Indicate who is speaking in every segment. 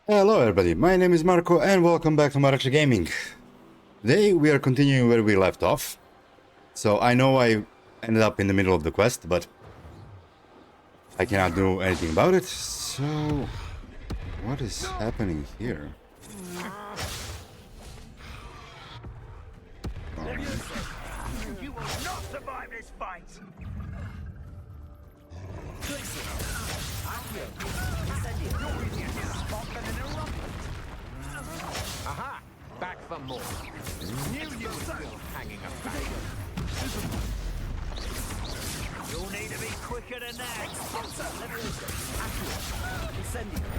Speaker 1: Hello everybody, my name is Marco and welcome back to Marco Gaming. Today we are continuing where we left off. So I know I ended up in the middle of the quest, but I cannot do anything about it. So what is happening here?
Speaker 2: You will not survive this fight!
Speaker 3: Aha! Back for more. Knew you were still hanging about.
Speaker 2: You'll need to be quicker than that!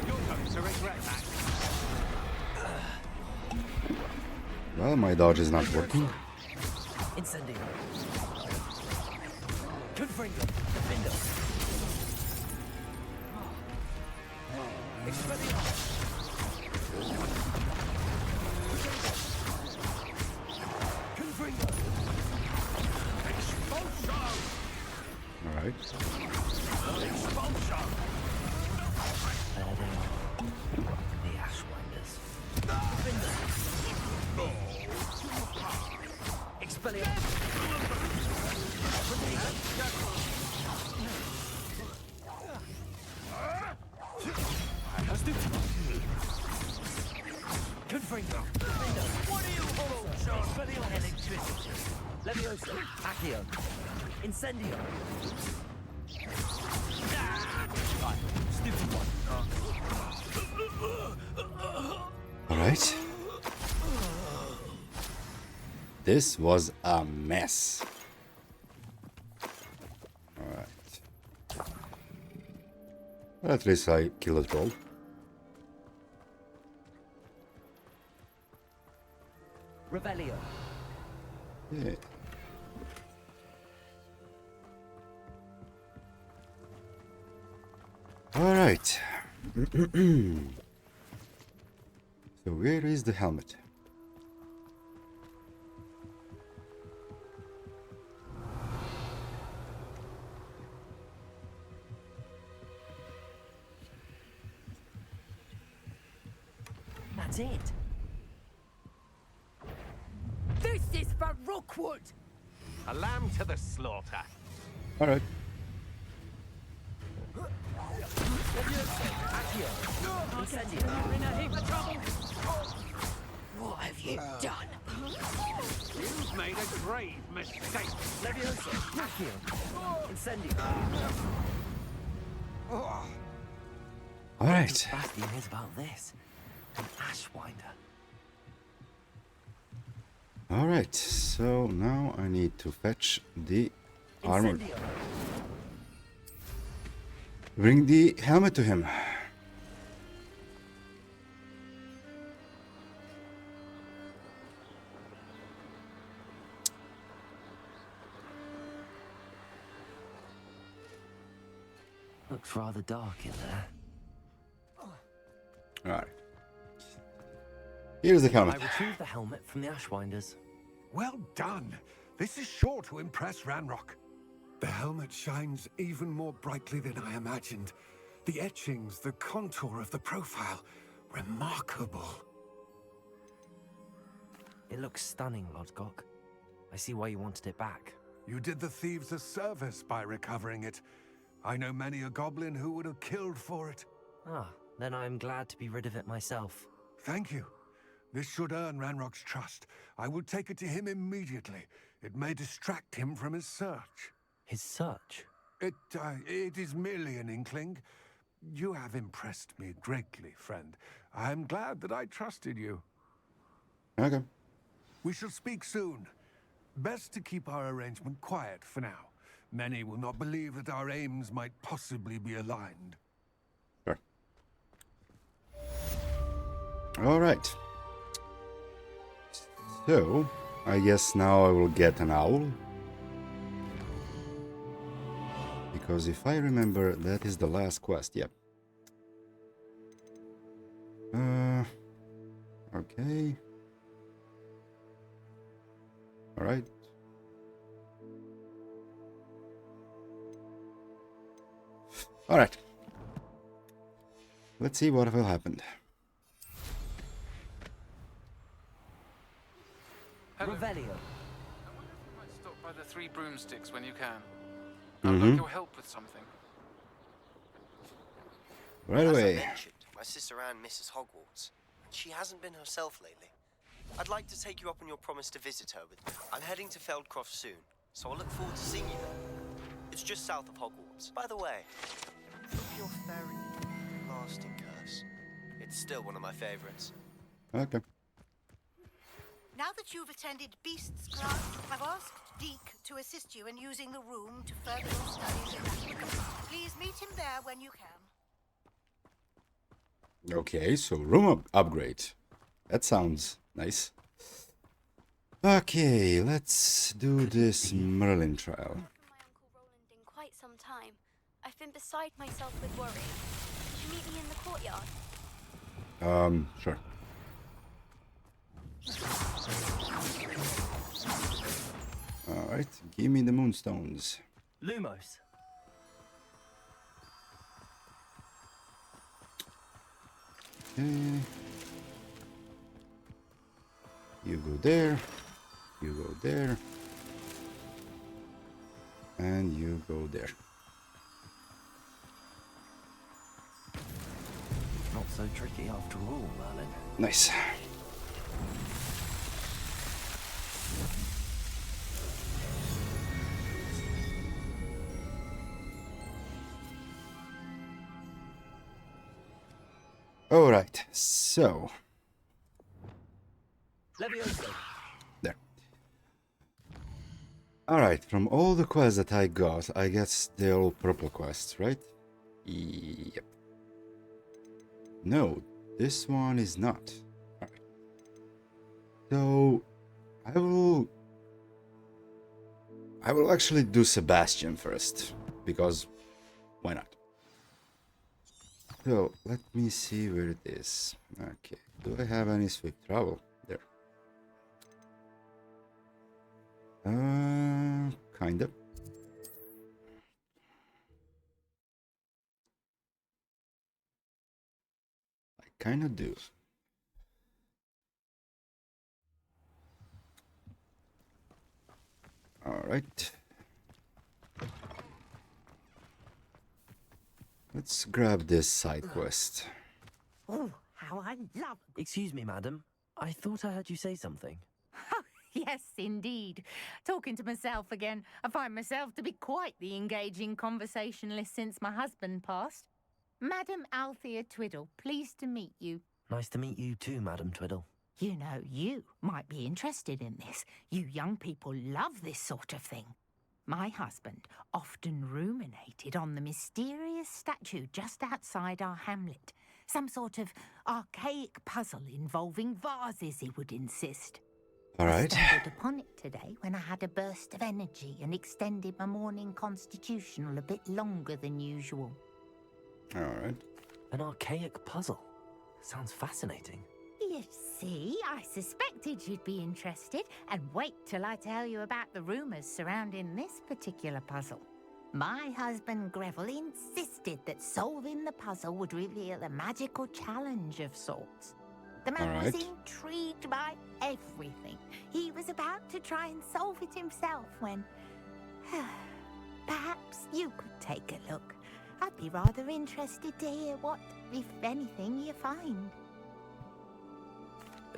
Speaker 3: You're going to regret that.
Speaker 1: Well, my dodge is not working.
Speaker 2: Incendio. Confringo. Defendo. Expelliarmus. Confringo. Expulso.
Speaker 1: Alright.
Speaker 2: Expulso.
Speaker 4: The Ashwinders.
Speaker 2: Expelliarmus. Confringo. What are you all Sean? Expelliarmus. Electricity. Leviosa. Accio. Incendio. Right. Stupid one.
Speaker 1: Alright. This was a mess. Alright. At least I killed a troll.
Speaker 2: Revelio.
Speaker 1: Yeah. Alright. So where is the helmet?
Speaker 2: That's it.
Speaker 5: This is for Rookwood!
Speaker 3: A lamb to the slaughter.
Speaker 1: Alright.
Speaker 2: Incendio.
Speaker 5: In a heap of trouble! What have you done?
Speaker 3: You've made a grave mistake.
Speaker 2: Leviosa. Accio. Incendio.
Speaker 1: Alright.
Speaker 2: Bastion is about this. An Ashwinder.
Speaker 1: Alright. So now I need to fetch the armor.
Speaker 2: Incendio.
Speaker 1: Bring the helmet to him.
Speaker 2: Looks rather dark in there.
Speaker 1: Alright. Here's the
Speaker 2: I
Speaker 1: helmet.
Speaker 2: retrieved the helmet from the Ashwinders.
Speaker 6: Well done. This is sure to impress Ranrock. The helmet shines even more brightly than I imagined. The etchings, the contour of the profile, remarkable.
Speaker 2: It looks stunning, Lodgok. I see why you wanted it back.
Speaker 6: You did the thieves a service by recovering it. I know many a goblin who would have killed for it.
Speaker 2: Ah, then I am glad to be rid of it myself.
Speaker 6: Thank you. This should earn Ranrock's trust. I will take it to him immediately. It may distract him from his search.
Speaker 2: His search?
Speaker 6: It is merely an inkling. You have impressed me greatly, friend. I am glad that I trusted you.
Speaker 1: Okay.
Speaker 6: We shall speak soon. Best to keep our arrangement quiet for now. Many will not believe that our aims might possibly be aligned.
Speaker 1: Sure. Alright. So, I guess now I will get an owl. Because if I remember, that is the last quest, yep. Okay. Alright. Alright. Let's see what will happen.
Speaker 3: Hello.
Speaker 2: Revelio.
Speaker 3: I wonder if you might stop by the Three Broomsticks when you can. I'd like your help with something.
Speaker 1: Right
Speaker 4: As I
Speaker 1: away.
Speaker 4: mentioned, my sister Anne misses Hogwarts, and she hasn't been herself lately. I'd like to take you up on your promise to visit her with me. I'm heading to Feldcroft soon, so I'll look forward to seeing you there. It's just south of Hogwarts. By the way, from your fairy lasting curse. It's still one of my favorites.
Speaker 1: Okay.
Speaker 5: Now that you've attended Beast's class, I've asked Deke to assist you in using the room to further your studies in Africa. Please meet him there when you can.
Speaker 1: Okay, so room upgrade. That sounds nice. Okay, let's do this Merlin trial.
Speaker 7: From my Uncle Roland in quite some time. I've been beside myself with worry. Could you meet me in the courtyard?
Speaker 1: Sure. Alright, give me the moonstones.
Speaker 2: Lumos.
Speaker 1: Okay. You go there. You go there. And you go there.
Speaker 2: Not so tricky after all, Merlin.
Speaker 1: Nice. Alright, so
Speaker 2: Levioso.
Speaker 1: there. Alright, from all the quests that I got, I guess they're all purple quests, right? Yep. No, this one is not. Alright. So I will actually do Sebastian first, because why not? So let me see where it is. Okay, do I have any swift travel? There. Kinda. I kinda do. Alright. Let's grab this side quest.
Speaker 8: Oh, how I love...
Speaker 2: Excuse me, madam. I thought I heard you say something.
Speaker 8: Yes, indeed. Talking to myself again. I find myself to be quite the engaging conversationalist since my husband passed. Madam Althea Twiddle, pleased to meet you.
Speaker 2: Nice to meet you too, Madam Twiddle.
Speaker 8: You know, you might be interested in this. You young people love this sort of thing. My husband often ruminated on the mysterious statue just outside our hamlet. Some sort of archaic puzzle involving vases, he would insist.
Speaker 1: Alright.
Speaker 8: I stumbled upon it today when I had a burst of energy and extended my morning constitutional a bit longer than usual.
Speaker 1: Alright.
Speaker 2: An archaic puzzle. Sounds fascinating.
Speaker 8: You see, I suspected you'd be interested, and wait till I tell you about the rumours surrounding this particular puzzle. My husband Greville insisted that solving the puzzle would reveal a magical challenge of sorts. The man was intrigued by everything. He was about to try and solve it himself when... Perhaps you could take a look. I'd be rather interested to hear what, if anything, you find.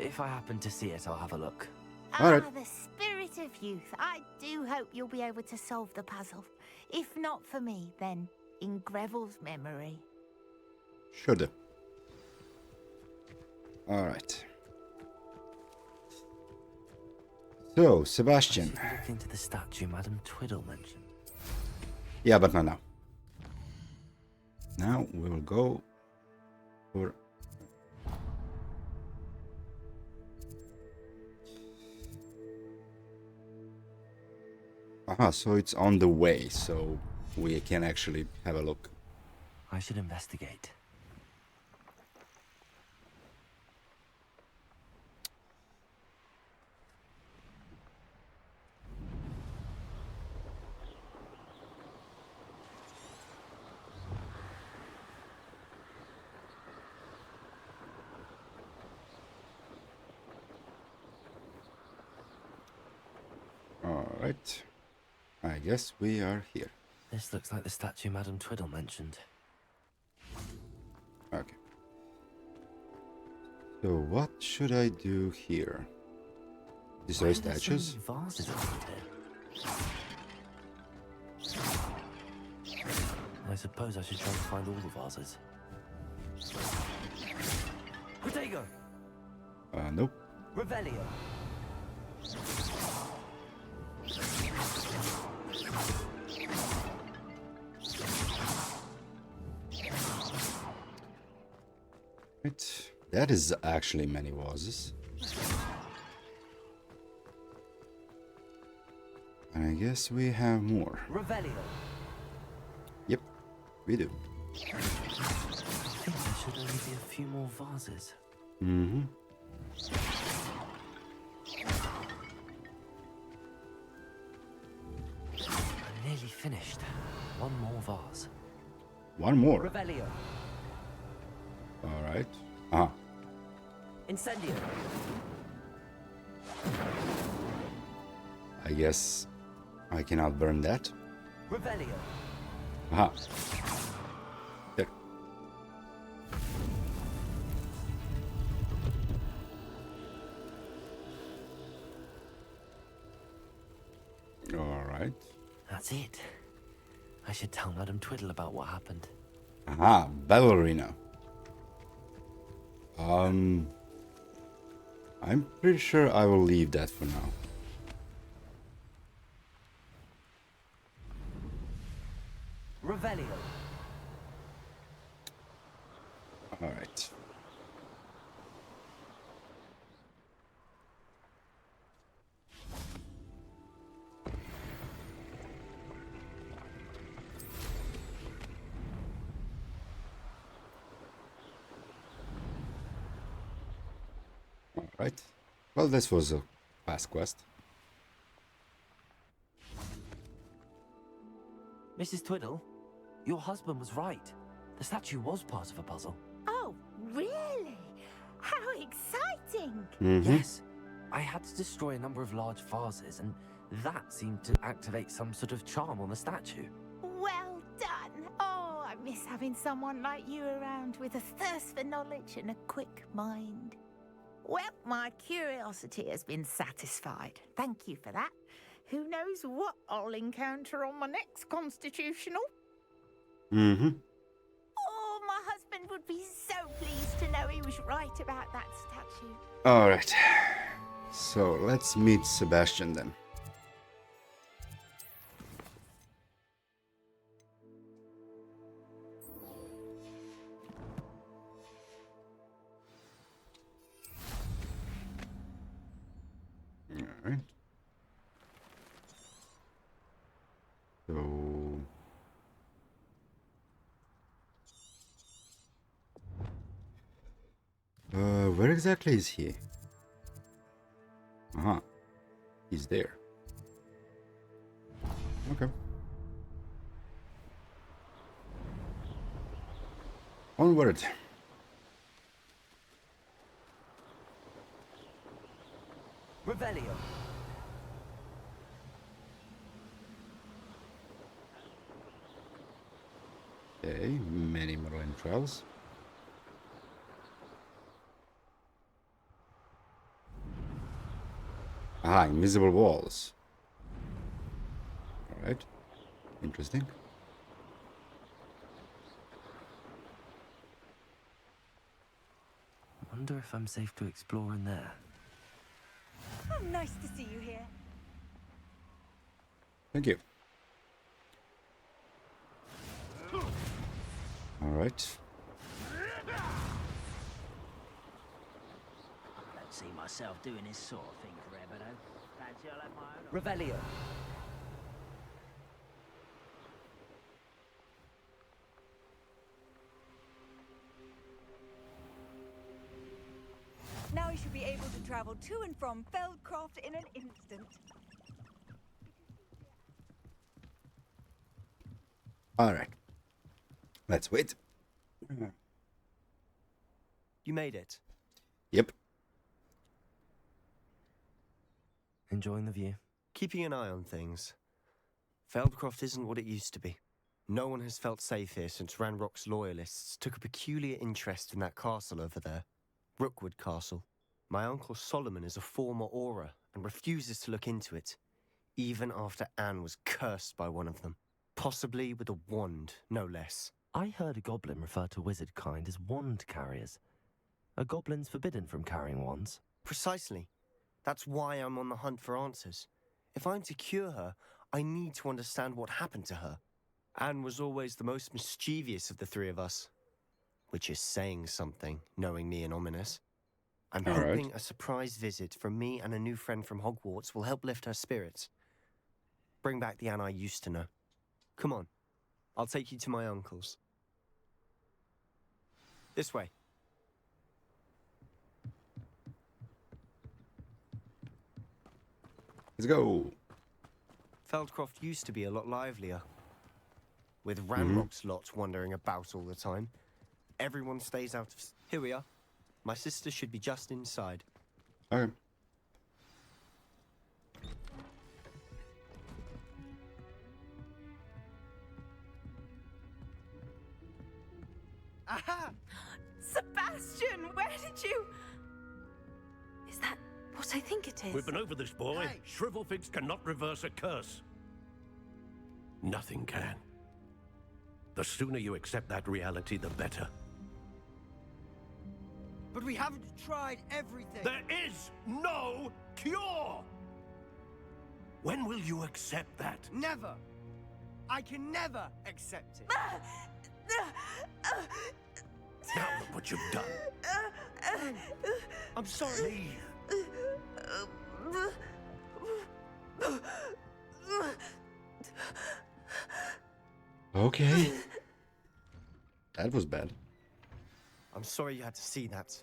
Speaker 2: If I happen to see it, I'll have a look.
Speaker 1: Alright.
Speaker 8: The spirit of youth. I do hope you'll be able to solve the puzzle. If not for me, then in Greville's memory.
Speaker 1: Sure do. Alright. So, Sebastian.
Speaker 2: I should look into the statue Madam Twiddle mentioned.
Speaker 1: Yeah, but not now. Now we will go for... Aha, so it's on the way, so we can actually have a look.
Speaker 2: I should investigate.
Speaker 1: Alright. I guess we are here.
Speaker 2: This looks like the statue Madame Twiddle mentioned.
Speaker 1: Okay. So what should I do here? Destroy
Speaker 2: Why are there so
Speaker 1: statues?
Speaker 2: many vases around here? I suppose I should try to find all the vases. Protego!
Speaker 1: Nope.
Speaker 2: Revelio!
Speaker 1: Right. That is actually many vases. And I guess we have more.
Speaker 2: Revelio!
Speaker 1: Yep, we do.
Speaker 2: I think there should only be a few more vases.
Speaker 1: Mm-hmm.
Speaker 2: I'm nearly finished. One more vase.
Speaker 1: One more.
Speaker 2: Revelio!
Speaker 1: Alright. Ah.
Speaker 2: Incendio!
Speaker 1: I guess I cannot burn that.
Speaker 2: Revelio!
Speaker 1: Aha. There. Alright.
Speaker 2: That's it. I should tell Madame Twiddle about what happened.
Speaker 1: Aha, battle arena. I'm pretty sure I will leave that for now.
Speaker 2: Revelio!
Speaker 1: Alright. Alright. Well, this was a fast quest.
Speaker 2: Mrs. Twiddle, your husband was right. The statue was part of a puzzle.
Speaker 8: Oh, really? How exciting!
Speaker 2: Yes. I had to destroy a number of large vases, and that seemed to activate some sort of charm on the statue.
Speaker 8: Well done. Oh, I miss having someone like you around with a thirst for knowledge and a quick mind. Well, my curiosity has been satisfied. Thank you for that. Who knows what I'll encounter on my next constitutional?
Speaker 1: Mm-hmm.
Speaker 8: Oh, my husband would be so pleased to know he was right about that statue.
Speaker 1: Alright. So, let's meet Sebastian then. Alright. So... where exactly is he? Uh-huh. He's there. Okay. Onward.
Speaker 2: Revelio!
Speaker 1: Okay, many Merlin trials. Ah, invisible walls. Alright. Interesting.
Speaker 2: Wonder if I'm safe to explore in there.
Speaker 5: Oh, nice to see you here.
Speaker 1: Thank you. Alright.
Speaker 9: Don't see myself doing this sort of thing forever, though. Fancy I'll have my own.
Speaker 2: Revelio!
Speaker 5: Now you should be able to travel to and from Feldcroft in an instant.
Speaker 1: Alright. Let's wait.
Speaker 4: You made it.
Speaker 1: Yep.
Speaker 2: Enjoying the view.
Speaker 4: keeping an eye on things. Feldcroft isn't what it used to be. No one has felt safe here since Ranrock's loyalists took a peculiar interest in that castle over there. Rookwood Castle. My uncle Solomon is a former Auror and refuses to look into it, even after Anne was cursed by one of them. Possibly with a wand, no less.
Speaker 2: I heard a goblin refer to wizard kind as wand carriers. Are goblins forbidden from carrying wands?
Speaker 4: Precisely. That's why I'm on the hunt for answers. If I'm to cure her, I need to understand what happened to her. Anne was always the most mischievous of the three of us. Which is saying something, knowing me and Ominous. I'm hoping a surprise visit from me and a new friend from Hogwarts will help lift her spirits. Bring back the Anne I used to know. Come on. I'll take you to my uncle's. This way.
Speaker 1: Let's go.
Speaker 4: Feldcroft used to be a lot livelier. With Ranrock's lot wandering about all the time. Everyone stays out of... Here we are. My sister should be just inside.
Speaker 1: Okay.
Speaker 10: Aha! Sebastian, where did you... Is that what I think it is?
Speaker 11: We've been over this, boy.
Speaker 10: Hey.
Speaker 11: Shrivelfigs cannot reverse a curse. Nothing can. The sooner you accept that reality, the better.
Speaker 10: But we haven't tried everything.
Speaker 11: There is no cure! When will you accept that?
Speaker 10: Never. I can never accept it.
Speaker 11: Now look what you've done.
Speaker 4: I'm sorry.
Speaker 1: Okay. That was bad.
Speaker 4: I'm sorry you had to see that.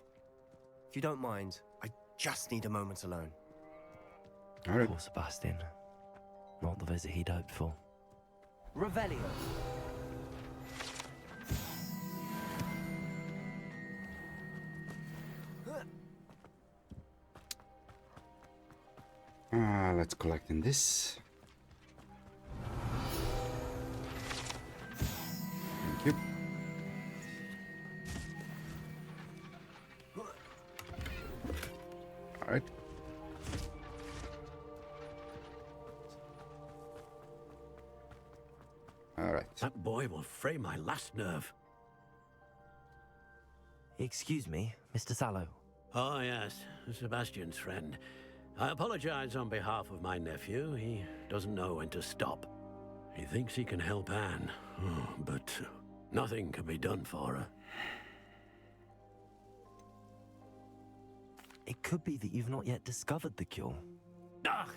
Speaker 4: If you don't mind, I just need a moment alone.
Speaker 1: Alright.
Speaker 2: Poor Sebastian. Not the visit he'd hoped for.
Speaker 10: Revelio.
Speaker 1: Let's collect in this. Thank you. Alright. Alright.
Speaker 11: That boy will fray my last nerve.
Speaker 2: Excuse me, Mr. Sallow.
Speaker 11: Oh, yes, Sebastian's friend. I apologize on behalf of my nephew. He doesn't know when to stop. He thinks he can help Anne, but nothing can be done for her.
Speaker 2: It could be that you've not yet discovered the cure.
Speaker 11: Ah,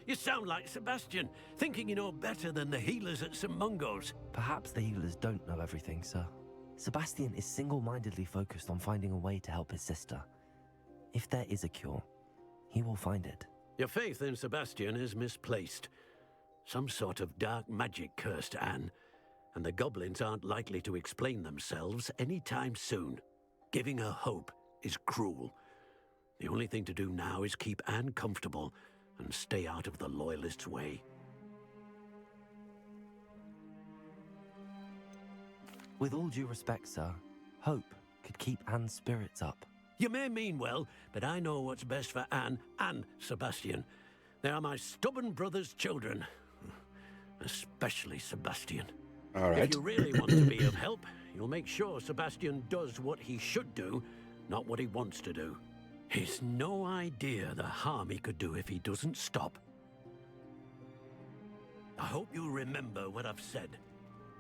Speaker 11: you sound like Sebastian, thinking you know better than the healers at St. Mungo's.
Speaker 2: Perhaps the healers don't know everything, sir. Sebastian is single-mindedly focused on finding a way to help his sister. If there is a cure, he will find it.
Speaker 11: Your faith in Sebastian is misplaced. Some sort of dark magic cursed Anne, and the goblins aren't likely to explain themselves anytime soon. Giving her hope is cruel. The only thing to do now is keep Anne comfortable and stay out of the Loyalists' way.
Speaker 2: With all due respect, sir, hope could keep Anne's spirits up.
Speaker 11: You may mean well, but I know what's best for Anne and Sebastian. They are my stubborn brother's children. Especially Sebastian.
Speaker 1: Alright.
Speaker 11: If you really want to be of help, you'll make sure Sebastian does what he should do, not what he wants to do. He's no idea the harm he could do if he doesn't stop. I hope you'll remember what I've said.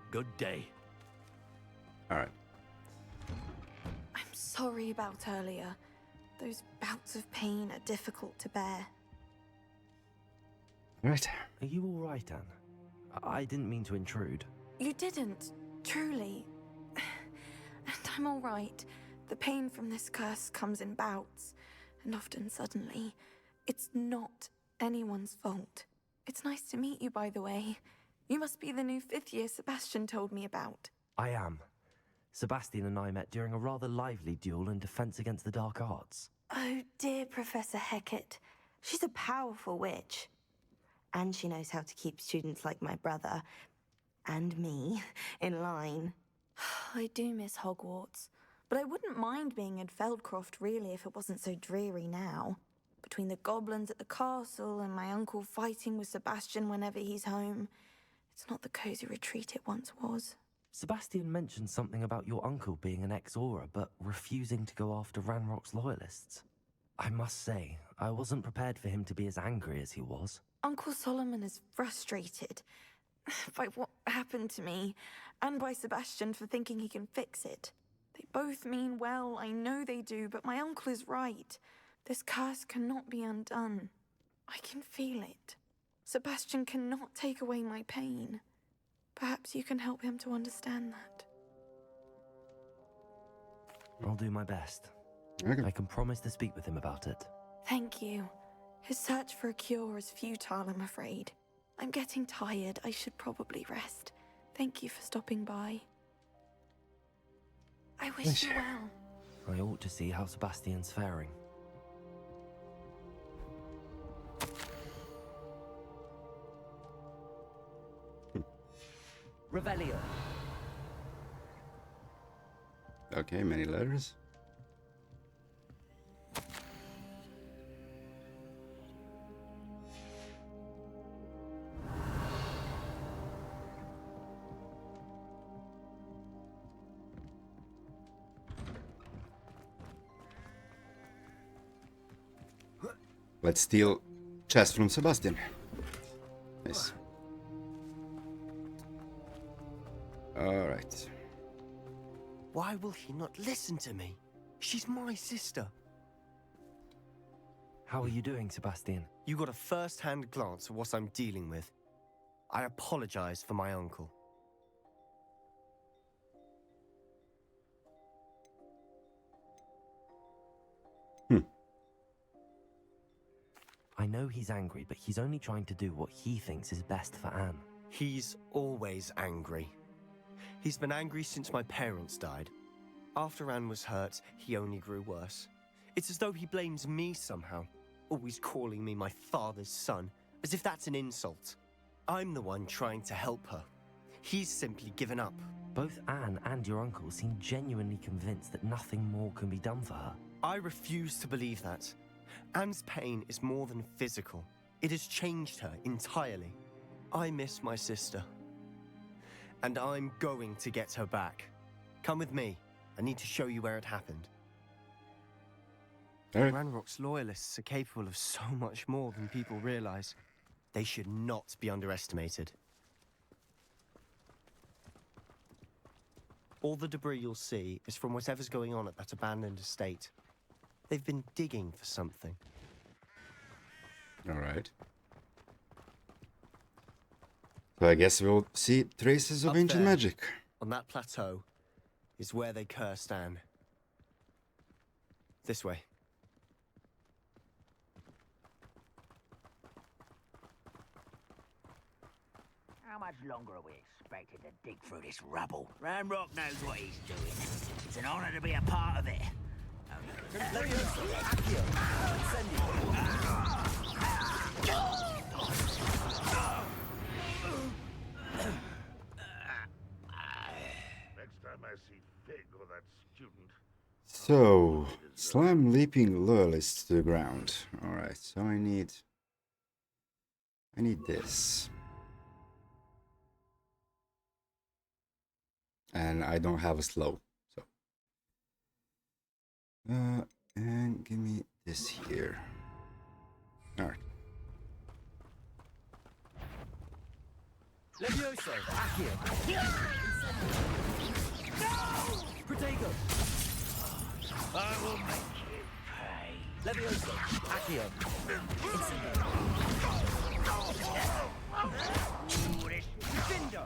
Speaker 11: Good day.
Speaker 1: Alright.
Speaker 12: I'm sorry about earlier. Those bouts of pain are difficult to bear.
Speaker 1: Right.
Speaker 2: Are you all right, Anne? I didn't mean to intrude.
Speaker 12: You didn't, truly. And I'm all right. The pain from this curse comes in bouts, and often suddenly. It's not anyone's fault. It's nice to meet you, by the way. You must be the new 5th year Sebastian told me about.
Speaker 2: I am. Sebastian and I met during a rather lively duel in defense against the dark arts.
Speaker 12: Oh, dear Professor Hecat. She's a powerful witch. And she knows how to keep students like my brother and me in line. I do miss Hogwarts, but I wouldn't mind being in Feldcroft really if it wasn't so dreary now. Between the goblins at the castle and my uncle fighting with Sebastian whenever he's home, it's not the cozy retreat it once was.
Speaker 2: Sebastian mentioned something about your uncle being an ex-Auror, but refusing to go after Ranrock's loyalists. I must say, I wasn't prepared for him to be as angry as he was.
Speaker 12: Uncle Solomon is frustrated by what happened to me, and by Sebastian for thinking he can fix it. They both mean well, I know they do, but my uncle is right. This curse cannot be undone. I can feel it. Sebastian cannot take away my pain. Perhaps you can help him to understand that.
Speaker 2: I'll do my best.
Speaker 1: Okay.
Speaker 2: I can promise to speak with him about it.
Speaker 12: Thank you. His search for a cure is futile, I'm afraid. I'm getting tired. I should probably rest. Thank you for stopping by. I wish you well.
Speaker 2: I ought to see how Sebastian's faring.
Speaker 13: Revelio.
Speaker 1: Okay, many letters. Let's steal chest from Sebastian. Nice. Alright.
Speaker 4: Why will he not listen to me? She's my sister.
Speaker 2: How are you doing, Sebastian?
Speaker 4: You got a first-hand glance at what I'm dealing with. I apologize for my uncle.
Speaker 2: I know he's angry, but he's only trying to do what he thinks is best for Anne.
Speaker 4: He's always angry. He's been angry since my parents died. After Anne was hurt, he only grew worse. It's as though he blames me somehow, always calling me my father's son, as if that's an insult. I'm the one trying to help her. He's simply given up.
Speaker 2: Both Anne and your uncle seem genuinely convinced that nothing more can be done for her.
Speaker 4: I refuse to believe that. Anne's pain is more than physical. It has changed her entirely. I miss my sister. And I'm going to get her back. Come with me. I need to show you where it happened. Ranrock's loyalists are capable of so much more than people realize. They should not be underestimated. All the debris you'll see is from whatever's going on at that abandoned estate. They've been digging for something.
Speaker 1: Alright. So I guess we'll see traces of
Speaker 4: Up
Speaker 1: ancient
Speaker 4: there,
Speaker 1: magic.
Speaker 4: On that plateau is where they cursed Anne. This way.
Speaker 9: How much longer are we expected to dig through this rubble? Ranrock knows what he's doing. It's an honor to be a part of it.
Speaker 14: Next time I see Fig or that student.
Speaker 1: So, slam leaping loyalists to the ground. Alright, so I need this. And I don't have a slow, so. And give me this here. Alright.
Speaker 13: Levioso, Accio. No! Protego.
Speaker 9: I will make you pay.
Speaker 13: Levioso, Accio. Vindo.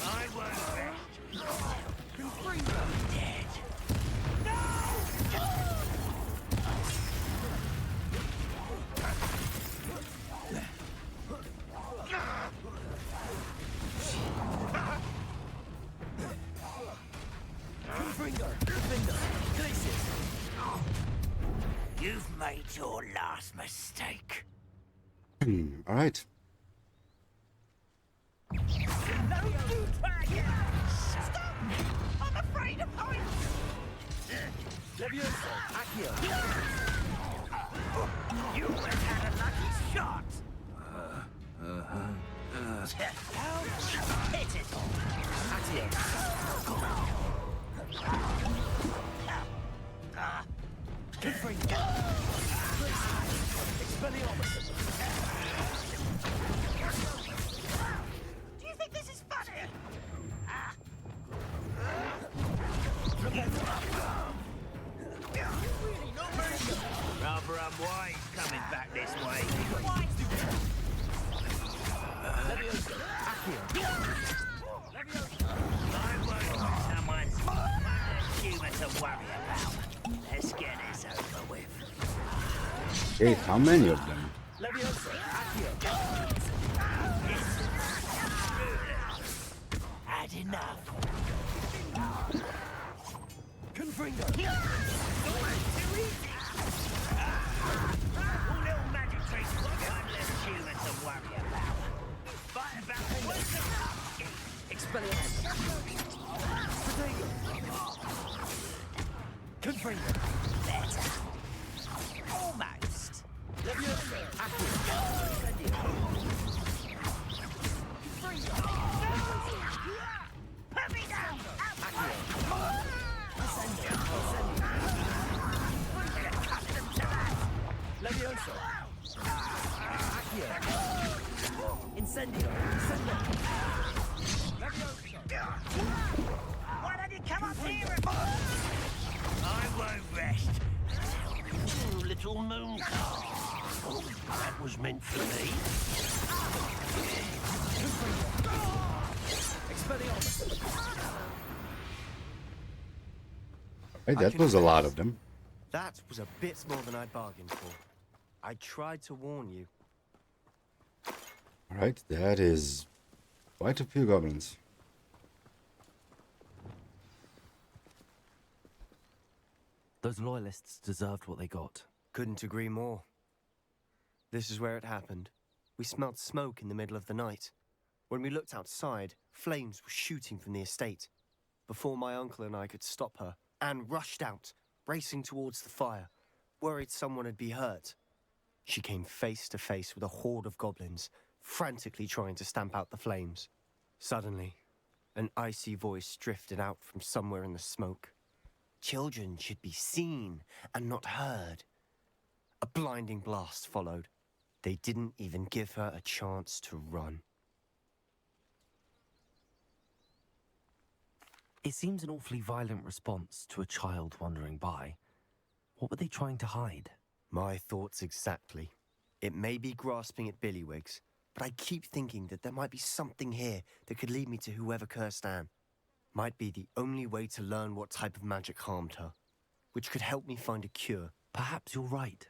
Speaker 9: I won't rest. Dead. your last mistake.
Speaker 1: Alright.
Speaker 9: Stop! I'm afraid of heights!
Speaker 13: Levioso, Accio.
Speaker 9: You would have had a lucky shot! How pitiful!
Speaker 13: Accio. Confringo. Expelliarmus.
Speaker 9: Do you think this is funny? Rather unwise coming back this way.
Speaker 13: Levioso, Accio.
Speaker 9: I won't want someone's humour to worry about. Let's get this over with.
Speaker 1: Hey, how many of them?
Speaker 13: Levioso, Accio.
Speaker 9: Had enough.
Speaker 13: Confringo.
Speaker 9: Too easy. All little magic tricks got one less humour to worry about. Fight about what's
Speaker 13: Expelliarmus. Protego. Confringo.
Speaker 9: better. Almost.
Speaker 13: Levioso, Accio.
Speaker 9: Put me down.
Speaker 13: Accio.
Speaker 9: Get accustomed to that.
Speaker 13: Levioso. Accio. Incendio. Incendio.
Speaker 9: Why don't you come up here and... I won't rest.
Speaker 11: Oh, little moon car. Oh, that was meant for me.
Speaker 13: Expelliarmus.
Speaker 1: Right, that was a lot of them.
Speaker 4: That was a bit more than I'd bargained for. I tried to warn you.
Speaker 1: Alright, that is quite a few goblins.
Speaker 2: Those loyalists deserved what they got.
Speaker 4: Couldn't agree more. This is where it happened. We smelled smoke in the middle of the night. When we looked outside, flames were shooting from the estate. Before my uncle and I could stop her, Anne rushed out, racing towards the fire, worried someone had been hurt. She came face to face with a horde of goblins, frantically trying to stamp out the flames. Suddenly, an icy voice drifted out from somewhere in the smoke. Children should be seen and not heard. A blinding blast followed. They didn't even give her a chance to run.
Speaker 2: It seems an awfully violent response to a child wandering by. What were they trying to hide?
Speaker 4: My thoughts exactly. It may be grasping at Billywigs, but I keep thinking that there might be something here that could lead me to whoever cursed Anne. Might be the only way to learn what type of magic harmed her, which could help me find a cure.
Speaker 2: Perhaps you're right.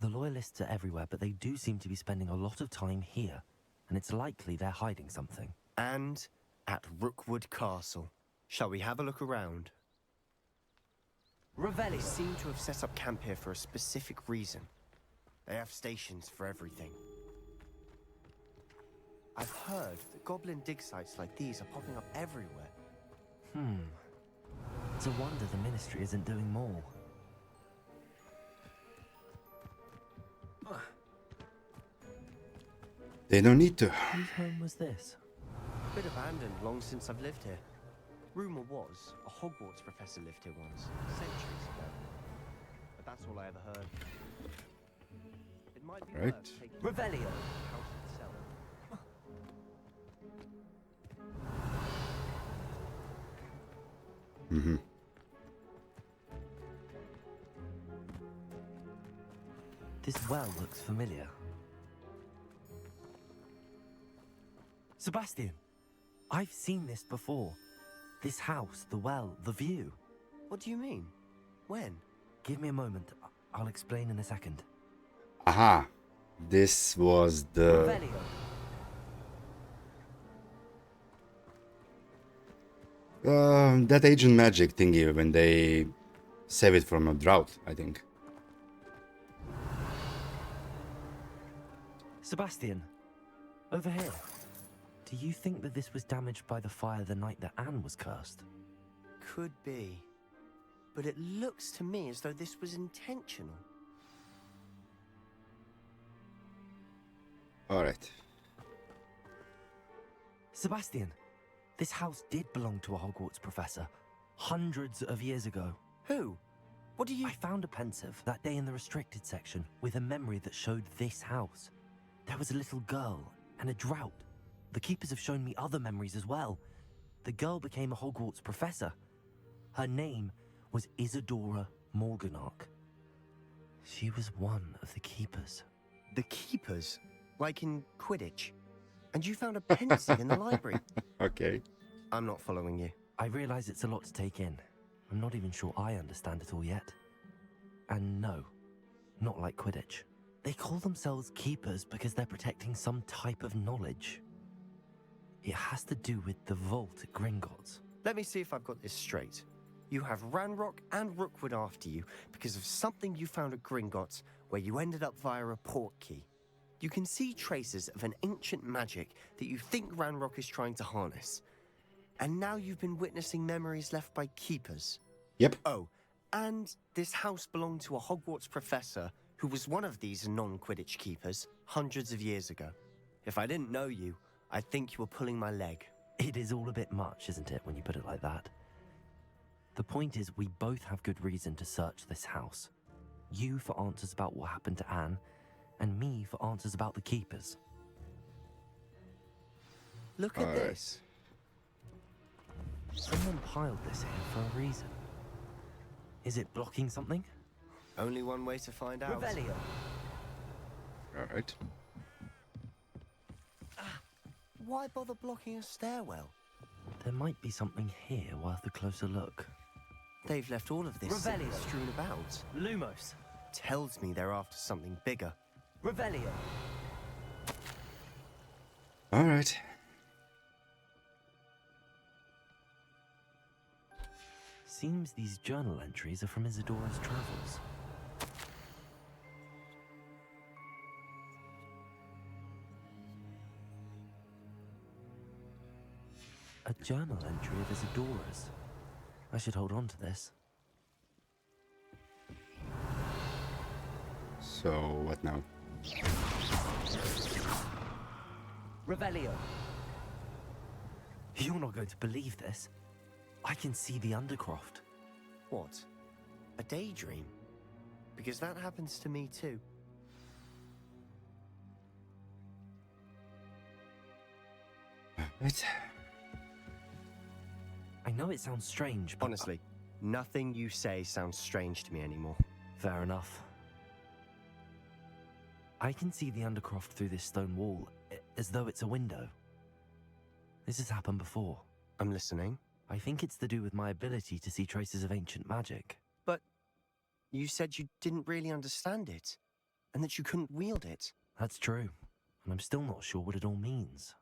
Speaker 2: The loyalists are everywhere, but they do seem to be spending a lot of time here, and it's likely they're hiding something.
Speaker 4: And at Rookwood Castle. Shall we have a look around? They seem to have set up camp here for a specific reason. They have stations for everything. I've heard that goblin dig sites like these are popping up everywhere.
Speaker 2: It's a wonder the Ministry isn't doing more.
Speaker 1: They don't need to.
Speaker 2: Whose home was this?
Speaker 4: Bit abandoned long since I've lived here. Rumor was a Hogwarts professor lived here once, centuries ago. But that's all I ever heard. It might be
Speaker 1: Right.
Speaker 4: worth taking
Speaker 13: Revelio.
Speaker 4: the house itself.
Speaker 1: Mm-hmm.
Speaker 2: This well looks familiar. Sebastian, I've seen this before. This house, the well, the view.
Speaker 4: What do you mean? When?
Speaker 2: Give me a moment. I'll explain in a second.
Speaker 1: Aha. This was the... that agent magic thingy when they save it from a drought, I think.
Speaker 2: Sebastian, over here. Do you think that this was damaged by the fire the night that Anne was cursed?
Speaker 4: Could be. But it looks to me as though this was intentional.
Speaker 1: Alright.
Speaker 2: Sebastian, this house did belong to a Hogwarts professor, hundreds of years ago.
Speaker 4: Who? What do you...
Speaker 2: I found a pensive that day in the restricted section with a memory that showed this house. There was a little girl and a drought. The keepers have shown me other memories as well. The girl became a Hogwarts professor. Her name was Isadora Morganach. She was one of the keepers.
Speaker 4: The keepers? Like in Quidditch? And you found a pensive in the library?
Speaker 1: Okay.
Speaker 4: I'm not following you.
Speaker 2: I realize it's a lot to take in. I'm not even sure I understand it all yet. And no, not like Quidditch. They call themselves keepers because they're protecting some type of knowledge. It has to do with the vault at Gringotts.
Speaker 4: Let me see if I've got this straight. You have Ranrock and Rookwood after you because of something you found at Gringotts where you ended up via a port key. You can see traces of an ancient magic that you think Ranrock is trying to harness. And now you've been witnessing memories left by keepers.
Speaker 1: Yep.
Speaker 4: Oh, and this house belonged to a Hogwarts professor who was one of these non-Quidditch keepers hundreds of years ago. If I didn't know you, I'd think you were pulling my leg.
Speaker 2: It is all a bit much, isn't it, when you put it like that? The point is, we both have good reason to search this house. You for answers about what happened to Anne, and me for answers about the keepers.
Speaker 4: Look at this.
Speaker 2: Someone piled this here for a reason. Is it blocking something?
Speaker 4: Only one way to find out.
Speaker 2: Revelio.
Speaker 1: Alright.
Speaker 4: Why bother blocking a stairwell?
Speaker 2: There might be something here worth a closer look.
Speaker 4: They've left all of this
Speaker 2: Revelio.
Speaker 4: strewn about.
Speaker 2: Lumos.
Speaker 4: Tells me they're after something bigger.
Speaker 2: Revelio.
Speaker 1: Alright.
Speaker 2: Seems these journal entries are from Isadora's travels. A journal entry of Isadora's. I should hold on to this.
Speaker 1: So, what now?
Speaker 2: Revelio. You're not going to believe this. I can see the Undercroft.
Speaker 4: What? A daydream? Because that happens to me too.
Speaker 1: Right.
Speaker 2: I know it sounds strange, but...
Speaker 4: Honestly, nothing you say sounds strange to me anymore.
Speaker 2: Fair enough. I can see the Undercroft through this stone wall, as though it's a window. This has happened before.
Speaker 4: I'm listening.
Speaker 2: I think it's to do with my ability to see traces of ancient magic.
Speaker 4: But you said you didn't really understand it, and that you couldn't wield it.
Speaker 2: That's true, and I'm still not sure what it all means.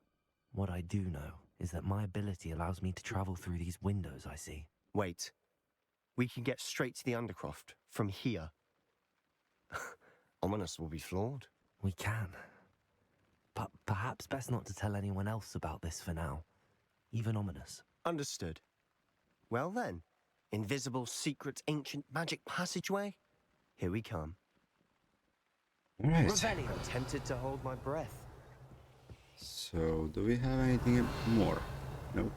Speaker 2: What I do know is that my ability allows me to travel through these windows I see.
Speaker 4: Wait. We can get straight to the Undercroft from here. Ominous will be flawed.
Speaker 2: We can. But perhaps best not to tell anyone else about this for now. Even Ominous.
Speaker 4: Understood. Well then, invisible, secret, ancient magic passageway? Here we come.
Speaker 1: Alright.
Speaker 4: Revelio. I'm tempted to hold my breath.
Speaker 1: So, do we have anything more? Nope.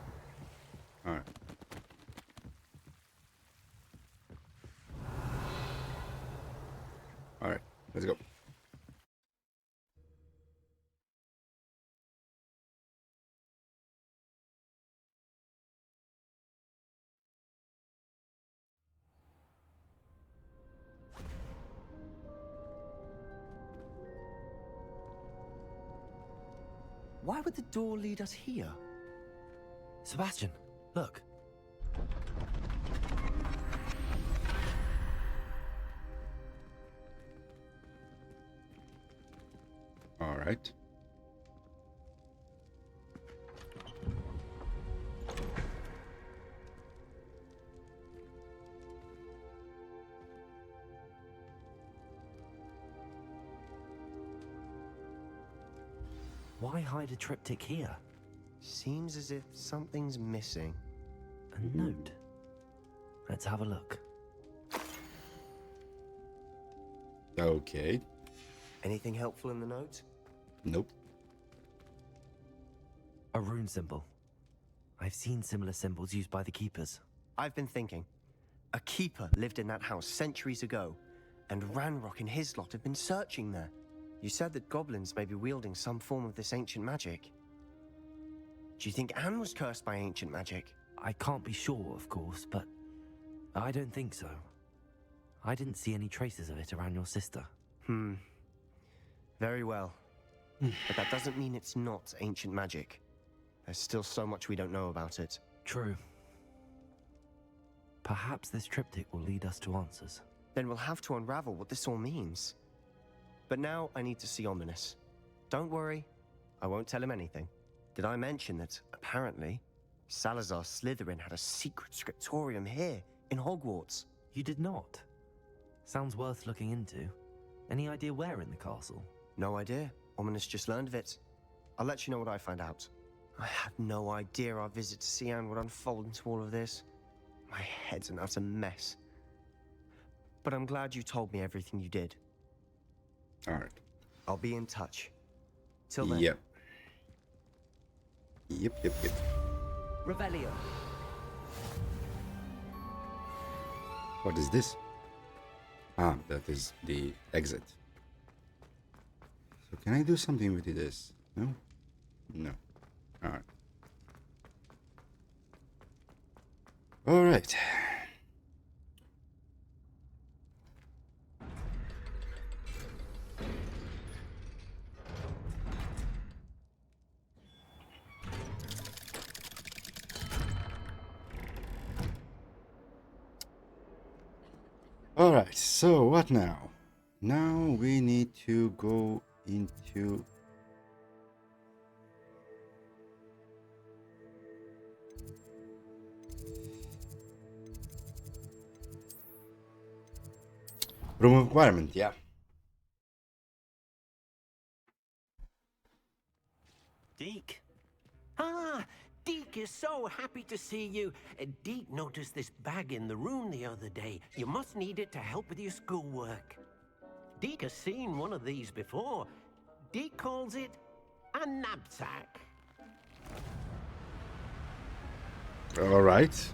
Speaker 1: Alright. Alright, let's go.
Speaker 4: Why would the door lead us here?
Speaker 2: Sebastian, look.
Speaker 1: Alright.
Speaker 2: Why hide a triptych here?
Speaker 4: Seems as if something's missing.
Speaker 2: A note. Let's have a look.
Speaker 1: Okay.
Speaker 4: Anything helpful in the note?
Speaker 1: Nope.
Speaker 2: A rune symbol. I've seen similar symbols used by the keepers.
Speaker 4: I've been thinking. A keeper lived in that house centuries ago, and Ranrock and his lot have been searching there. You said that goblins may be wielding some form of this ancient magic. Do you think Anne was cursed by ancient magic?
Speaker 2: I can't be sure, of course, but I don't think so. I didn't see any traces of it around your sister.
Speaker 4: Very well. But that doesn't mean it's not ancient magic. There's still so much we don't know about it.
Speaker 2: True. Perhaps this triptych will lead us to answers.
Speaker 4: Then we'll have to unravel what this all means. But now I need to see Ominous. Don't worry, I won't tell him anything. Did I mention that, apparently, Salazar Slytherin had a secret scriptorium here, in Hogwarts?
Speaker 2: You did not? Sounds worth looking into. Any idea where in the castle?
Speaker 4: No idea. Ominous just learned of it. I'll let you know what I find out. I had no idea our visit to Cian would unfold into all of this. My head's an utter mess. But I'm glad you told me everything you did.
Speaker 1: Alright.
Speaker 4: I'll be in touch. Till then.
Speaker 1: Yep.
Speaker 9: Revelio.
Speaker 1: What is this? Ah, that is the exit. So can I do something with this? No? No. Alright. Alright. Alright, so what now? Now we need to go into... room of requirement, yeah.
Speaker 11: Deke? Ah, Deke is so happy to see you. Deke noticed this bag in the room the other day. You must need it to help with your schoolwork. Deke has seen one of these before. Deke calls it a knapsack.
Speaker 1: All right.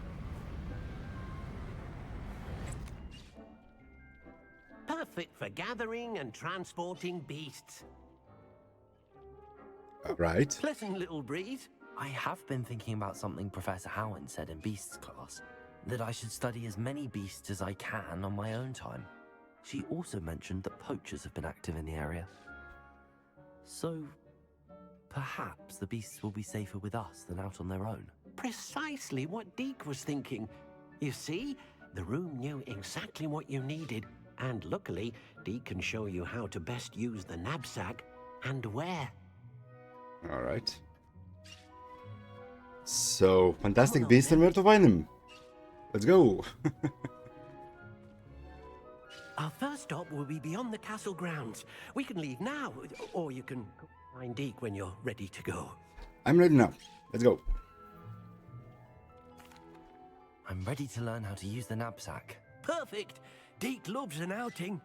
Speaker 11: Perfect for gathering and transporting beasts.
Speaker 1: All right.
Speaker 11: Pleasant little breeze.
Speaker 2: I have been thinking about something Professor Howen said in Beasts class, that I should study as many beasts as I can on my own time. She also mentioned that poachers have been active in the area. So, perhaps the beasts will be safer with us than out on their own.
Speaker 11: Precisely what Deke was thinking. You see, the room knew exactly what you needed, and luckily, Deke can show you how to best use the knapsack and where.
Speaker 1: All right. So, fantastic beast and where to find them. Let's go.
Speaker 11: Our first stop will be beyond the castle grounds. We can leave now, or you can find Deke when you're ready to go.
Speaker 1: I'm ready now. Let's go.
Speaker 2: I'm ready to learn how to use the knapsack.
Speaker 11: Perfect. Deke loves an outing.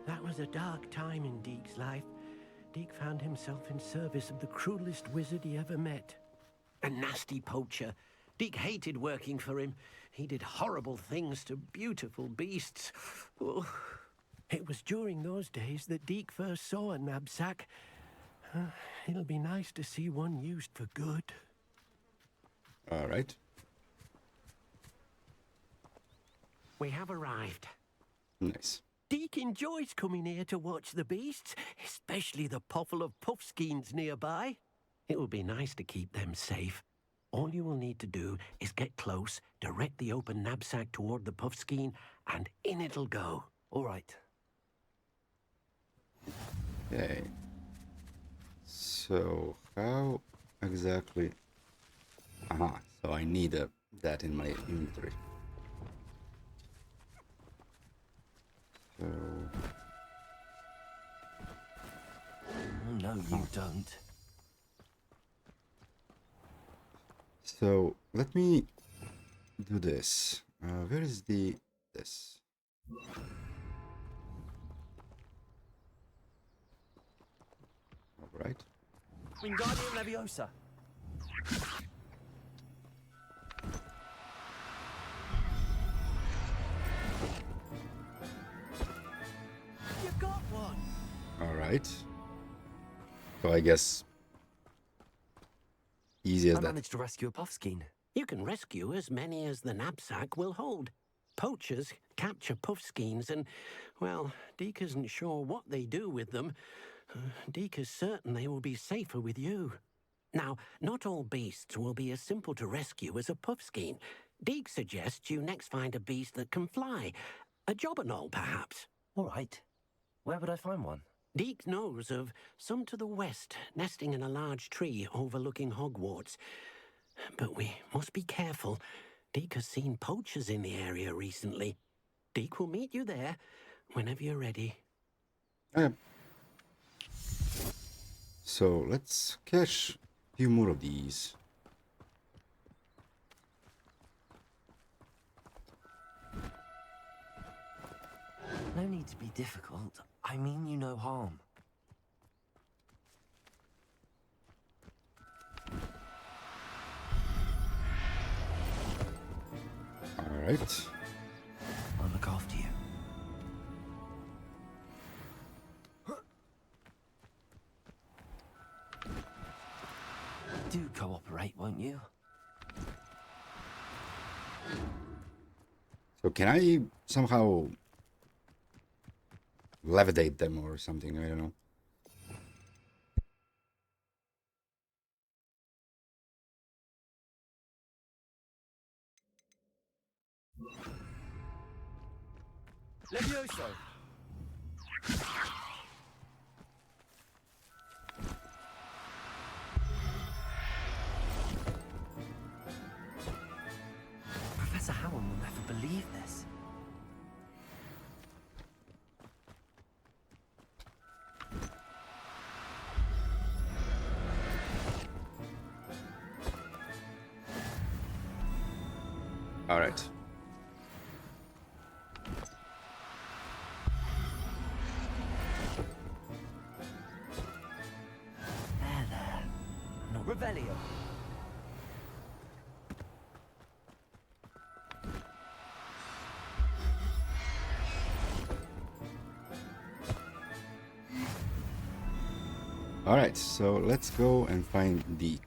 Speaker 11: That was a dark time in Deke's life. Deke found himself in service of the cruelest wizard he ever met. A nasty poacher. Deke hated working for him. He did horrible things to beautiful beasts. Oh. It was during those days that Deke first saw a knapsack. It'll be nice to see one used for good.
Speaker 1: All right.
Speaker 11: We have arrived.
Speaker 1: Nice.
Speaker 11: Deke enjoys coming here to watch the beasts, especially the puffle of puffskeins nearby. It will be nice to keep them safe. All you will need to do is get close, direct the open knapsack toward the puffskein, and in it'll go.
Speaker 2: All right.
Speaker 1: Okay. So how exactly? Aha, so I need that in my inventory. So
Speaker 2: No, you don't.
Speaker 1: so let me do this. Where is this? All right.
Speaker 13: Wingardium Leviosa. You got one.
Speaker 1: All right. So I guess easy as
Speaker 2: I
Speaker 1: that.
Speaker 2: managed to rescue a puffskein.
Speaker 11: You can rescue as many as the knapsack will hold. Poachers capture puffskeins and, well, Deke isn't sure what they do with them. Deke is certain they will be safer with you. Now, not all beasts will be as simple to rescue as a puffskein. Deke suggests you next find a beast that can fly. A jobberknoll, perhaps.
Speaker 2: All right. Where would I find one?
Speaker 11: Deke knows of some to the west, nesting in a large tree overlooking Hogwarts. But we must be careful. Deke has seen poachers in the area recently. Deke will meet you there whenever you're ready.
Speaker 1: Okay. So let's catch a few more of these.
Speaker 2: No need to be difficult. I mean you no harm.
Speaker 1: All right.
Speaker 2: I'll look after you. Do cooperate, won't you?
Speaker 1: So can I somehow levitate them or something? I don't know.
Speaker 13: Levioso.
Speaker 2: Professor Howard will never believe this.
Speaker 1: All right.
Speaker 2: There. No.
Speaker 13: Revelio.
Speaker 1: All right. So let's go and find Deke.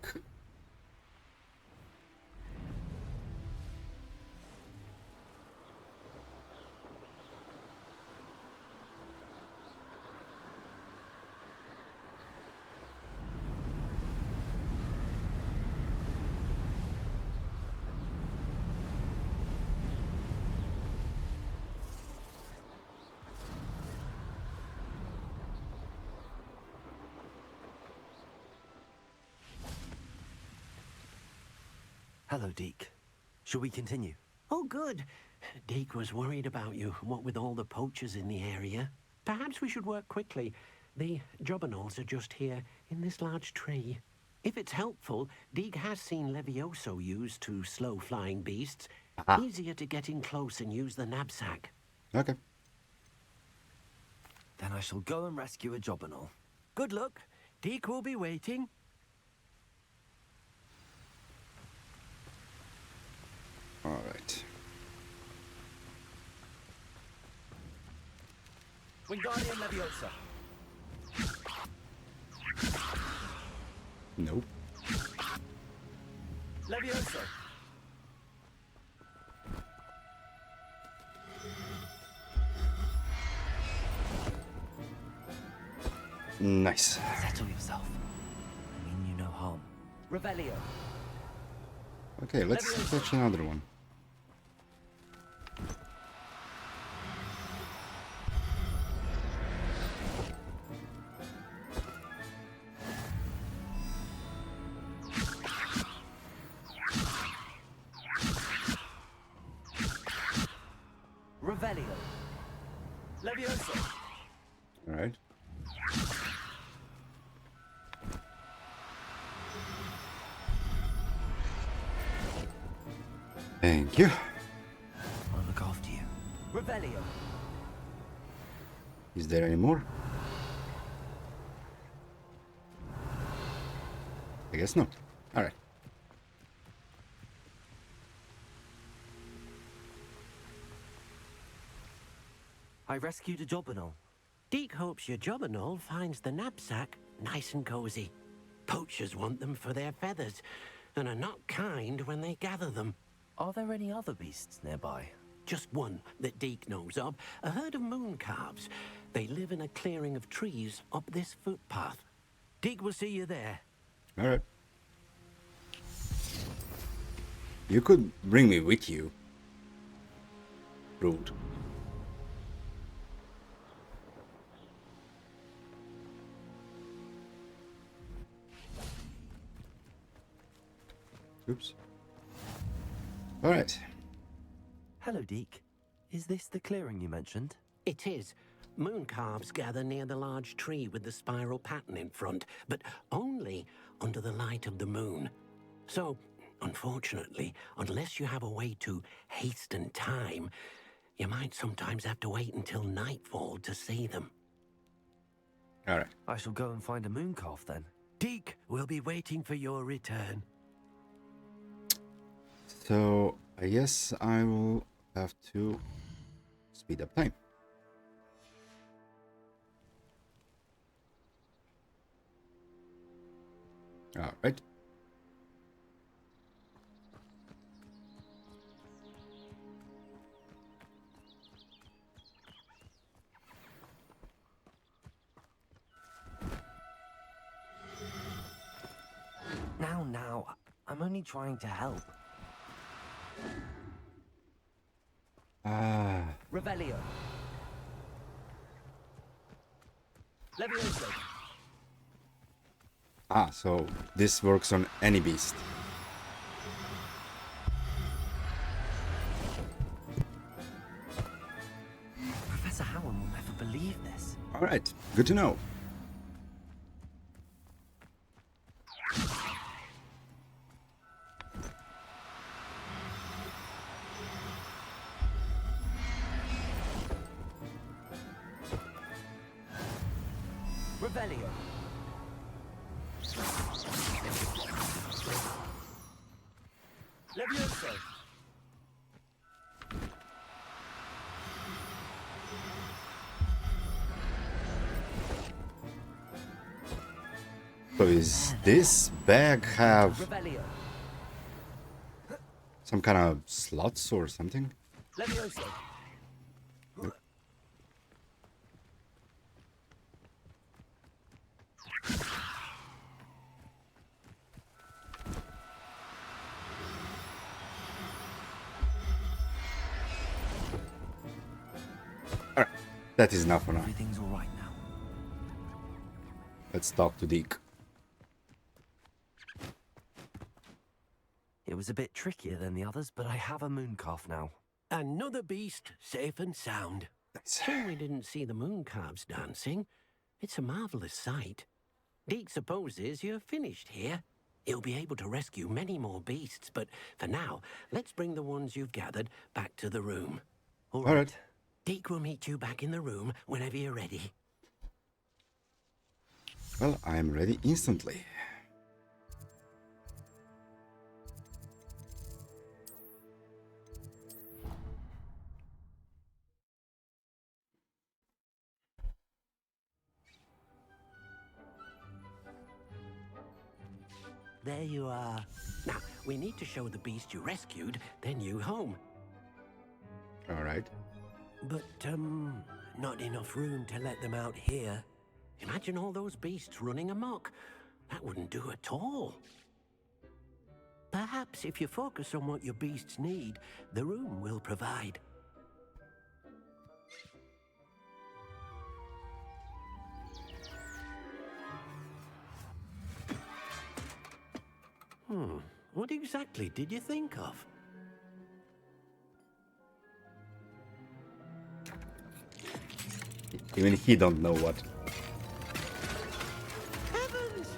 Speaker 2: Hello, Deke. Shall we continue?
Speaker 11: Oh, good. Deke was worried about you, what with all the poachers in the area. Perhaps we should work quickly. The jobberknolls are just here, in this large tree. If it's helpful, Deke has seen Levioso used to slow flying beasts.
Speaker 1: Aha.
Speaker 11: Easier to get in close and use the knapsack.
Speaker 1: Okay.
Speaker 2: Then I shall go and rescue a jobberknoll.
Speaker 11: Good luck. Deke will be waiting.
Speaker 1: All right.
Speaker 13: Wingardium Leviosa.
Speaker 1: Nope.
Speaker 13: Levioso.
Speaker 1: Nice.
Speaker 2: Settle yourself. I mean you no harm.
Speaker 13: Revelio.
Speaker 1: Okay, let's catch another one.
Speaker 13: Leviosa!
Speaker 1: Alright. Thank you.
Speaker 2: I'll look after you.
Speaker 13: Revelio!
Speaker 1: Is there any more? I guess not. Alright.
Speaker 2: I rescued a Jobberknoll.
Speaker 11: Deke hopes your Jobberknoll finds the knapsack nice and cozy. Poachers want them for their feathers, and are not kind when they gather them.
Speaker 2: Are there any other beasts nearby?
Speaker 11: Just one that Deke knows of, a herd of moon calves. They live in a clearing of trees up this footpath. Deke will see you there.
Speaker 1: Alright. You could bring me with you. Rude. Oops. Alright.
Speaker 2: Hello, Deke. Is this the clearing you mentioned?
Speaker 11: It is. Moon calves gather near the large tree with the spiral pattern in front, but only under the light of the moon. So, unfortunately, unless you have a way to hasten time, you might sometimes have to wait until nightfall to see them.
Speaker 1: Alright.
Speaker 2: I shall go and find a moon calf then.
Speaker 11: Deke will be waiting for your return.
Speaker 1: So, I guess I will have to speed up time. Alright.
Speaker 2: Now, I'm only trying to help.
Speaker 13: Revelio! Leviosa!
Speaker 1: So this works on any beast.
Speaker 2: Professor Howard will never believe this.
Speaker 1: Alright, good to know.
Speaker 13: Revelio! Leviosa!
Speaker 1: So is this bag have
Speaker 13: Revelio!
Speaker 1: some kind of slots or something?
Speaker 13: Leviosa!
Speaker 1: Alright, that is enough for now.
Speaker 2: Everything's all right now.
Speaker 1: Let's talk to Deke.
Speaker 2: It was a bit trickier than the others, but I have a moon calf now.
Speaker 11: Another beast, safe and sound. Shame we didn't see the moon calves dancing. It's a marvelous sight. Deke supposes you're finished here. He'll be able to rescue many more beasts, but for now, let's bring the ones you've gathered back to the room.
Speaker 2: All
Speaker 1: right.
Speaker 11: Deke will meet you back in the room whenever you're ready.
Speaker 1: Well, I'm ready instantly.
Speaker 11: There you are. Now, we need to show the beast you rescued their new home.
Speaker 1: Alright.
Speaker 11: But, not enough room to let them out here. Imagine all those beasts running amok. That wouldn't do at all. Perhaps if you focus on what your beasts need, the room will provide. What exactly did you think of?
Speaker 1: Even he don't know what.
Speaker 11: Heavens!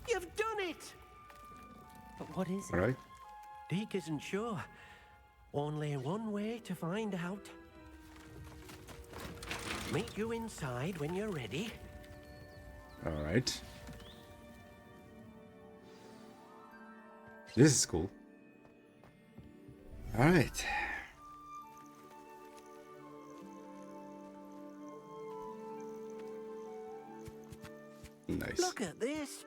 Speaker 11: You've done it!
Speaker 2: But what is it?
Speaker 1: All right.
Speaker 11: Deke isn't sure. Only one way to find out. Meet you inside when you're ready.
Speaker 1: All right. This is cool. All right. Nice.
Speaker 11: Look at this.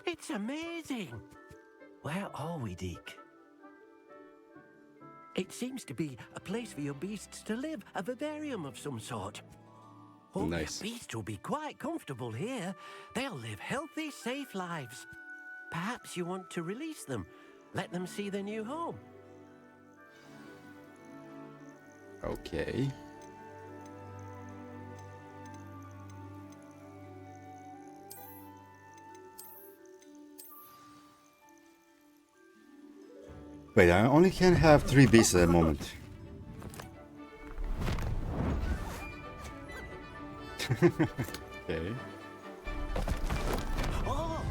Speaker 11: It's amazing.
Speaker 2: Where are we, Deke?
Speaker 11: It seems to be a place for your beasts to live, a vivarium of some sort. Oh,
Speaker 1: Nice.
Speaker 11: your beasts will be quite comfortable here. They'll live healthy, safe lives. Perhaps you want to release them, let them see their new home.
Speaker 1: Okay. Wait, I only can have 3 beasts at the moment. Okay.
Speaker 11: Oh!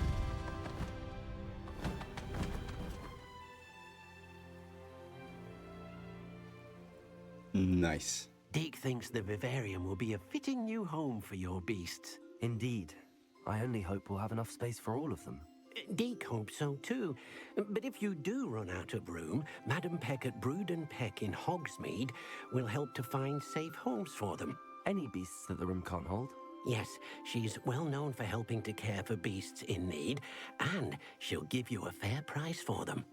Speaker 1: Nice.
Speaker 11: Deke thinks the vivarium will be a fitting new home for your beasts.
Speaker 2: Indeed. I only hope we'll have enough space for all of them.
Speaker 11: Deke hopes so too. But if you do run out of room, Madam Peck at Brood and Peck in Hogsmeade will help to find safe homes for them.
Speaker 2: Any beasts that the room can't hold?
Speaker 11: Yes, she's well known for helping to care for beasts in need, and she'll give you a fair price for them.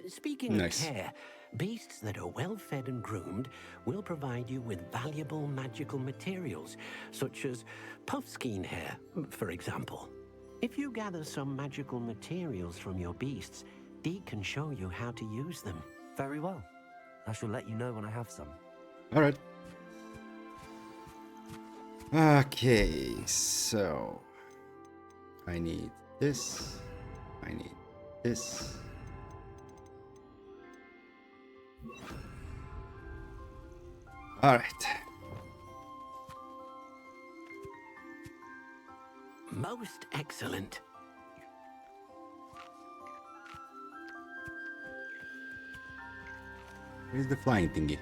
Speaker 11: Speaking
Speaker 1: Nice.
Speaker 11: of care, beasts that are well fed and groomed will provide you with valuable magical materials, such as puffskein hair, for example. If you gather some magical materials from your beasts, Deke can show you how to use them.
Speaker 2: Very well. I shall let you know when I have some.
Speaker 1: All right. Okay, so I need this. I need this. All right.
Speaker 11: Most excellent.
Speaker 1: Where's the flying thingy?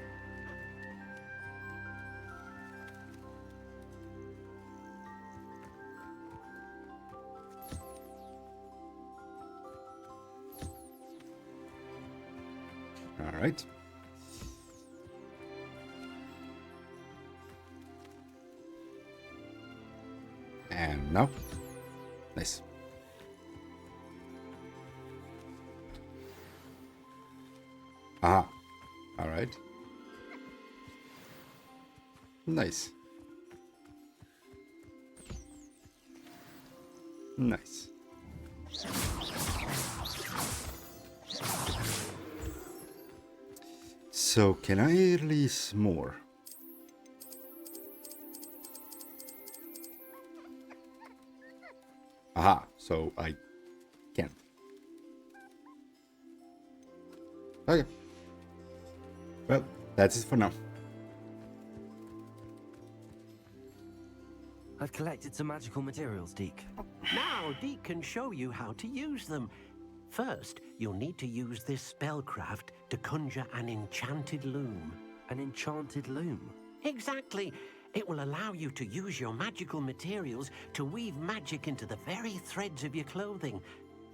Speaker 1: All right. And now, nice. Ah, all right. Nice. Nice. So can I release more? Aha, so I can't. Okay. Well, that's it for now.
Speaker 2: I've collected some magical materials, Deke.
Speaker 11: Now Deke can show you how to use them. First, you'll need to use this spellcraft to conjure an enchanted loom.
Speaker 2: An enchanted loom?
Speaker 11: Exactly. It will allow you to use your magical materials to weave magic into the very threads of your clothing,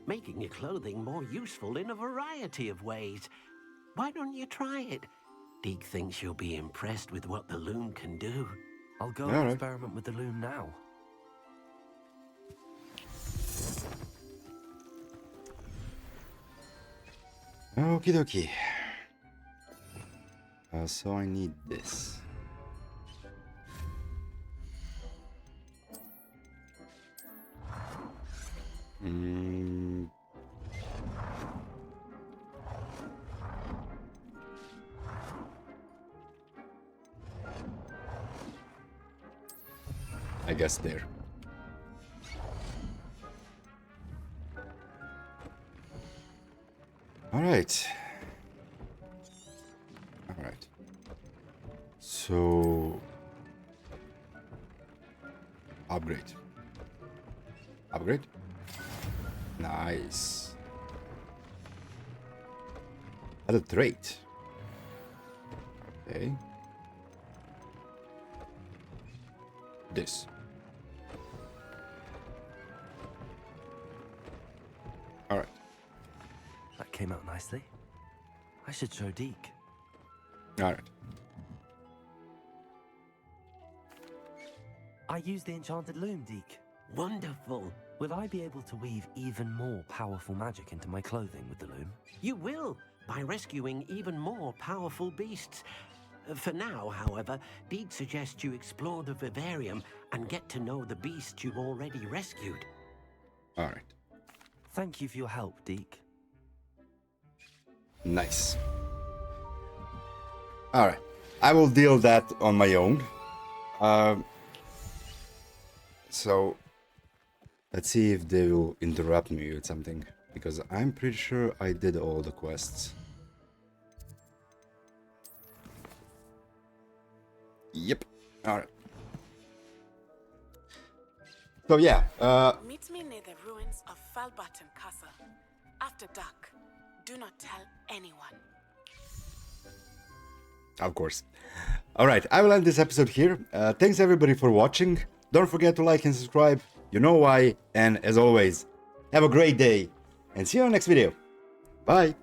Speaker 11: making your clothing more useful in a variety of ways. Why don't you try it? Deke thinks you'll be impressed with what the loom can do.
Speaker 2: I'll go
Speaker 1: All
Speaker 2: and
Speaker 1: right.
Speaker 2: experiment with the loom now.
Speaker 1: Okie dokie. So I need this. Mm. I guess there. All right. All right. So upgrade. Upgrade. Nice. Add a trait. Okay. This. All right.
Speaker 2: That came out nicely. I should show Deke.
Speaker 1: All right.
Speaker 2: I used the enchanted loom, Deke.
Speaker 11: Wonderful.
Speaker 2: Will I be able to weave even more powerful magic into my clothing with the loom?
Speaker 11: You will, by rescuing even more powerful beasts. For now, however, Deke suggests you explore the vivarium and get to know the beasts you've already rescued.
Speaker 1: All right.
Speaker 2: Thank you for your help, Deke.
Speaker 1: Nice. All right. I will deal that on my own. So let's see if they will interrupt me with something, because I'm pretty sure I did all the quests. Yep. All right. So yeah.
Speaker 15: Meet me near the ruins of Falbaton Castle. After dark. Do not tell anyone.
Speaker 1: Of course. All right. I will end this episode here. Thanks everybody for watching. Don't forget to like and subscribe. You know why. And as always, have a great day and see you on the next video. Bye.